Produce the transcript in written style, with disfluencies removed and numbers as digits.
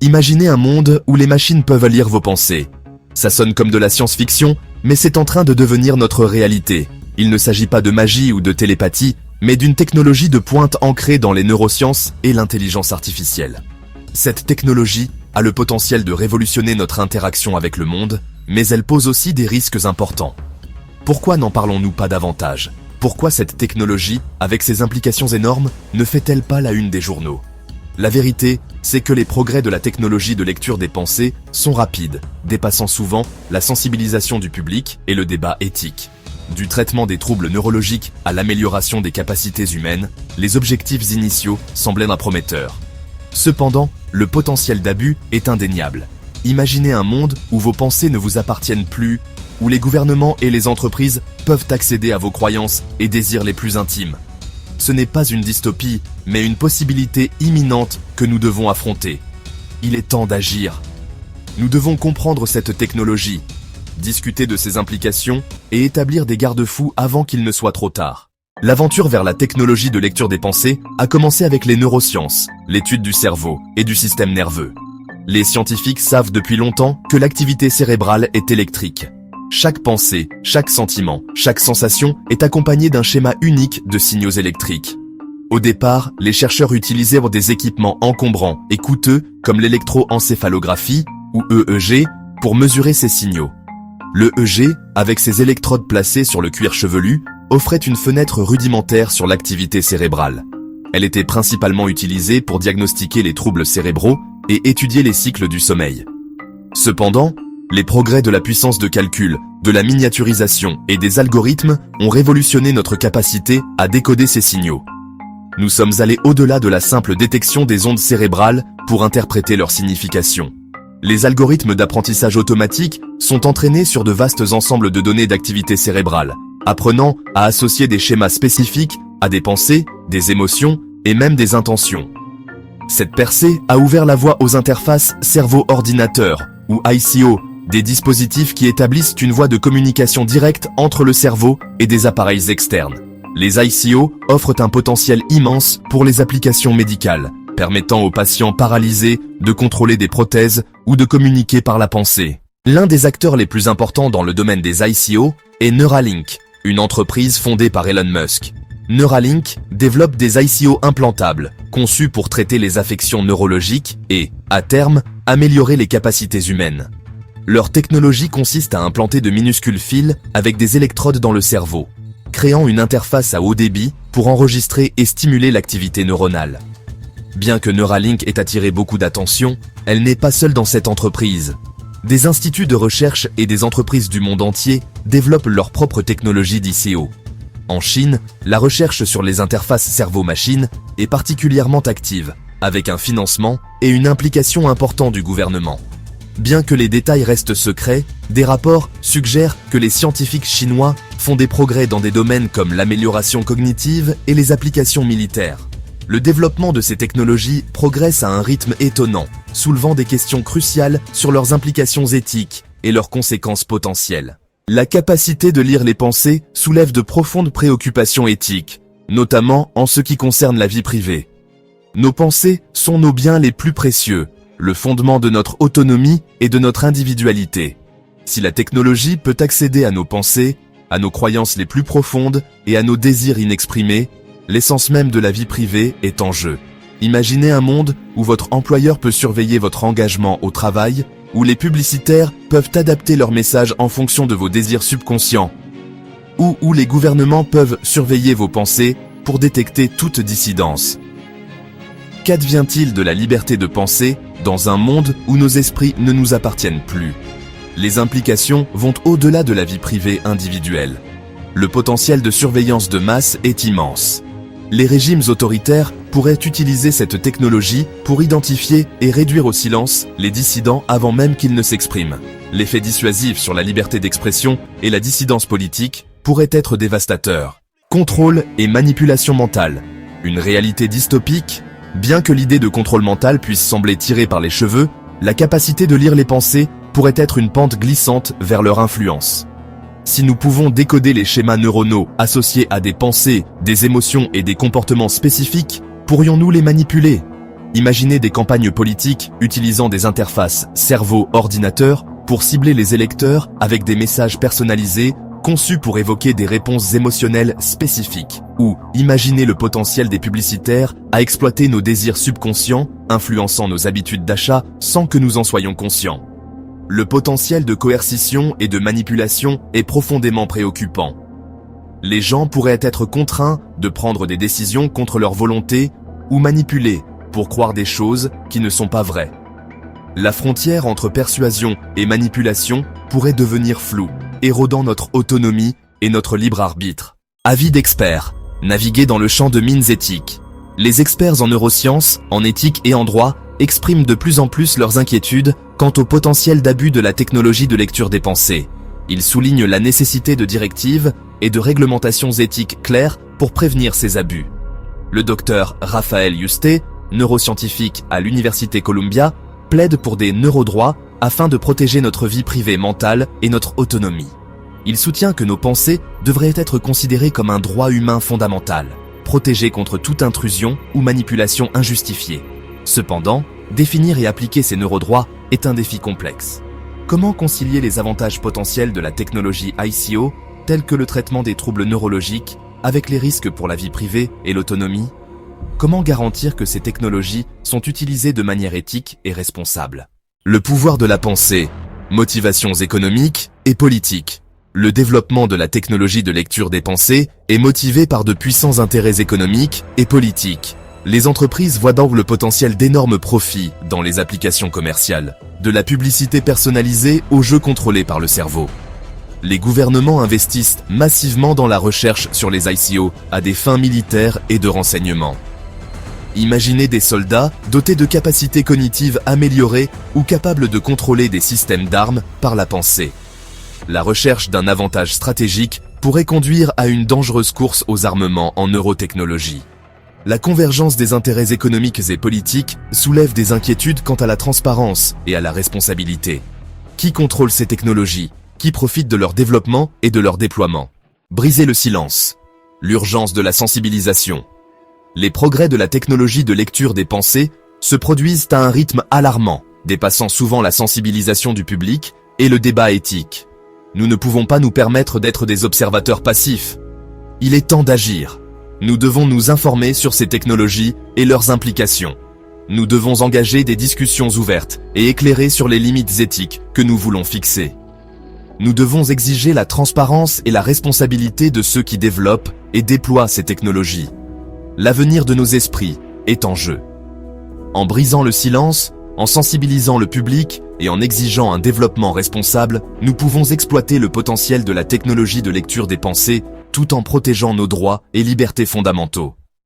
Imaginez un monde où les machines peuvent lire vos pensées. Ça sonne comme de la science-fiction, mais c'est en train de devenir notre réalité. Il ne s'agit pas de magie ou de télépathie, mais d'une technologie de pointe ancrée dans les neurosciences et l'intelligence artificielle. Cette technologie a le potentiel de révolutionner notre interaction avec le monde, mais elle pose aussi des risques importants. Pourquoi n'en parlons-nous pas davantage? Pourquoi cette technologie, avec ses implications énormes, ne fait-elle pas la une des journaux? La vérité, c'est que les progrès de la technologie de lecture des pensées sont rapides, dépassant souvent la sensibilisation du public et le débat éthique. Du traitement des troubles neurologiques à l'amélioration des capacités humaines, les objectifs initiaux semblaient prometteurs. Cependant, le potentiel d'abus est indéniable. Imaginez un monde où vos pensées ne vous appartiennent plus, où les gouvernements et les entreprises peuvent accéder à vos croyances et désirs les plus intimes. Ce n'est pas une dystopie, mais une possibilité imminente que nous devons affronter. Il est temps d'agir. Nous devons comprendre cette technologie, discuter de ses implications et établir des garde-fous avant qu'il ne soit trop tard. L'aventure vers la technologie de lecture des pensées a commencé avec les neurosciences, l'étude du cerveau et du système nerveux. Les scientifiques savent depuis longtemps que l'activité cérébrale est électrique. Chaque pensée, chaque sentiment, chaque sensation est accompagnée d'un schéma unique de signaux électriques. Au départ, les chercheurs utilisaient des équipements encombrants et coûteux comme l'électroencéphalographie ou EEG pour mesurer ces signaux. Le EEG, avec ses électrodes placées sur le cuir chevelu, offrait une fenêtre rudimentaire sur l'activité cérébrale. Elle était principalement utilisée pour diagnostiquer les troubles cérébraux et étudier les cycles du sommeil. Cependant, les progrès de la puissance de calcul, de la miniaturisation et des algorithmes ont révolutionné notre capacité à décoder ces signaux. Nous sommes allés au-delà de la simple détection des ondes cérébrales pour interpréter leur signification. Les algorithmes d'apprentissage automatique sont entraînés sur de vastes ensembles de données d'activité cérébrale, apprenant à associer des schémas spécifiques à des pensées, des émotions et même des intentions. Cette percée a ouvert la voie aux interfaces cerveau-ordinateur, ou ICO, des dispositifs qui établissent une voie de communication directe entre le cerveau et des appareils externes. Les ICO offrent un potentiel immense pour les applications médicales, permettant aux patients paralysés de contrôler des prothèses ou de communiquer par la pensée. L'un des acteurs les plus importants dans le domaine des ICO est Neuralink, une entreprise fondée par Elon Musk. Neuralink développe des ICO implantables, conçus pour traiter les affections neurologiques et, à terme, améliorer les capacités humaines. Leur technologie consiste à implanter de minuscules fils avec des électrodes dans le cerveau, créant une interface à haut débit pour enregistrer et stimuler l'activité neuronale. Bien que Neuralink ait attiré beaucoup d'attention, elle n'est pas seule dans cette entreprise. Des instituts de recherche et des entreprises du monde entier développent leur propre technologie d'ICO. En Chine, la recherche sur les interfaces cerveau-machine est particulièrement active, avec un financement et une implication importante du gouvernement. Bien que les détails restent secrets, des rapports suggèrent que les scientifiques chinois font des progrès dans des domaines comme l'amélioration cognitive et les applications militaires. Le développement de ces technologies progresse à un rythme étonnant, soulevant des questions cruciales sur leurs implications éthiques et leurs conséquences potentielles. La capacité de lire les pensées soulève de profondes préoccupations éthiques, notamment en ce qui concerne la vie privée. Nos pensées sont nos biens les plus précieux, le fondement de notre autonomie et de notre individualité. Si la technologie peut accéder à nos pensées, à nos croyances les plus profondes et à nos désirs inexprimés, l'essence même de la vie privée est en jeu. Imaginez un monde où votre employeur peut surveiller votre engagement au travail, où les publicitaires peuvent adapter leurs messages en fonction de vos désirs subconscients, ou où les gouvernements peuvent surveiller vos pensées pour détecter toute dissidence. Qu'advient-il de la liberté de penser dans un monde où nos esprits ne nous appartiennent plus? Les implications vont au-delà de la vie privée individuelle. Le potentiel de surveillance de masse est immense. Les régimes autoritaires pourraient utiliser cette technologie pour identifier et réduire au silence les dissidents avant même qu'ils ne s'expriment. L'effet dissuasif sur la liberté d'expression et la dissidence politique pourrait être dévastateur. Contrôle et manipulation mentale. Une réalité dystopique? Bien que l'idée de contrôle mental puisse sembler tirée par les cheveux, la capacité de lire les pensées pourrait être une pente glissante vers leur influence. Si nous pouvons décoder les schémas neuronaux associés à des pensées, des émotions et des comportements spécifiques, pourrions-nous les manipuler? Imaginez des campagnes politiques utilisant des interfaces cerveau-ordinateur pour cibler les électeurs avec des messages personnalisés conçus pour évoquer des réponses émotionnelles spécifiques. Ou imaginez le potentiel des publicitaires à exploiter nos désirs subconscients, influençant nos habitudes d'achat sans que nous en soyons conscients. Le potentiel de coercition et de manipulation est profondément préoccupant. Les gens pourraient être contraints de prendre des décisions contre leur volonté ou manipulés pour croire des choses qui ne sont pas vraies. La frontière entre persuasion et manipulation pourrait devenir floue, érodant notre autonomie et notre libre arbitre. Avis d'experts. Naviguer dans le champ de mines éthiques. Les experts en neurosciences, en éthique et en droit expriment de plus en plus leurs inquiétudes quant au potentiel d'abus de la technologie de lecture des pensées. Ils soulignent la nécessité de directives et de réglementations éthiques claires pour prévenir ces abus. Le docteur Raphaël Yuste, neuroscientifique à l'Université Columbia, plaide pour des neurodroits afin de protéger notre vie privée mentale et notre autonomie. Il soutient que nos pensées devraient être considérées comme un droit humain fondamental, protégé contre toute intrusion ou manipulation injustifiée. Cependant, définir et appliquer ces neurodroits est un défi complexe. Comment concilier les avantages potentiels de la technologie ICO, tels que le traitement des troubles neurologiques, avec les risques pour la vie privée et l'autonomie? Comment garantir que ces technologies sont utilisées de manière éthique et responsable? Le pouvoir de la pensée, motivations économiques et politiques. Le développement de la technologie de lecture des pensées est motivé par de puissants intérêts économiques et politiques. Les entreprises voient donc le potentiel d'énormes profits dans les applications commerciales, de la publicité personnalisée aux jeux contrôlés par le cerveau. Les gouvernements investissent massivement dans la recherche sur les ICO à des fins militaires et de renseignement. Imaginez des soldats dotés de capacités cognitives améliorées ou capables de contrôler des systèmes d'armes par la pensée. La recherche d'un avantage stratégique pourrait conduire à une dangereuse course aux armements en neurotechnologie. La convergence des intérêts économiques et politiques soulève des inquiétudes quant à la transparence et à la responsabilité. Qui contrôle ces technologies? Qui profite de leur développement et de leur déploiement? Briser le silence. L'urgence de la sensibilisation. Les progrès de la technologie de lecture des pensées se produisent à un rythme alarmant, dépassant souvent la sensibilisation du public et le débat éthique. Nous ne pouvons pas nous permettre d'être des observateurs passifs. Il est temps d'agir. Nous devons nous informer sur ces technologies et leurs implications. Nous devons engager des discussions ouvertes et éclairées sur les limites éthiques que nous voulons fixer. Nous devons exiger la transparence et la responsabilité de ceux qui développent et déploient ces technologies. L'avenir de nos esprits est en jeu. En brisant le silence, en sensibilisant le public et en exigeant un développement responsable, nous pouvons exploiter le potentiel de la technologie de lecture des pensées tout en protégeant nos droits et libertés fondamentaux.